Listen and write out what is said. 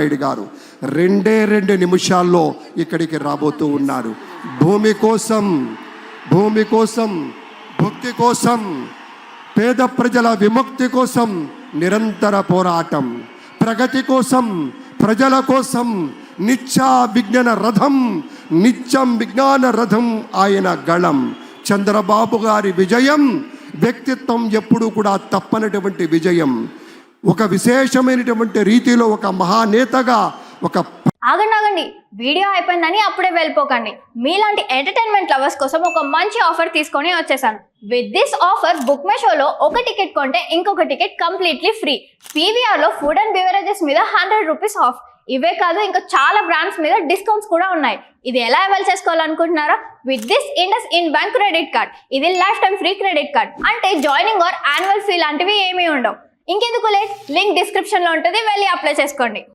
నాయుడు గారు 2 నిమిషాల్లో ఇక్కడికి రాబోతూ ఉన్నారు. భూమి కోసం, భక్తి కోసం, పేద ప్రజల విముక్తి కోసం నిరంతర పోరాటం, ప్రగతి కోసం, ప్రజల కోసం నిత్యం విజ్ఞాన రథం ఆయన గళం. చంద్రబాబు గారి విజయం వ్యక్తిత్వం ఎప్పుడూ కూడా తప్పనటువంటి విజయం. ఒక విశేషమైనటువంటి రీతిలో ఒక మహానేతగా ఆగండి, వీడియో అయిపోయిందని అప్పుడే వెళ్ళిపోకండి. మీలాంటి ఎంటర్టైన్మెంట్ లవర్స్ కోసం ఒక మంచి ఆఫర్ తీసుకొని వచ్చేసాను. With this offer Book My షోలో ఒక టికెట్ కొంటే ఇంకొక టికెట్ కంప్లీట్లీ ఫ్రీ. పీవీఆర్లో ఫుడ్ అండ్ బెవరేజెస్ మీద 100 రూపీస్ ఆఫ్. ఇవే కాదు, ఇంకా చాలా బ్రాండ్స్ మీద డిస్కౌంట్స్ కూడా ఉన్నాయి. ఇది ఎలా అవైల్ చేసుకోవాలనుకుంటున్నారా? With this IndusInd bank credit card. ఇది life time free credit card. అంటే జాయినింగ్ ఆర్ యాన్యువల్ ఫీ లాంటివి ఏమీ ఉండవు. ఇంకెందుకు లేట్, లింక్ డిస్క్రిప్షన్లో ఉంటుంది, వెళ్ళి అప్లై చేసుకోండి.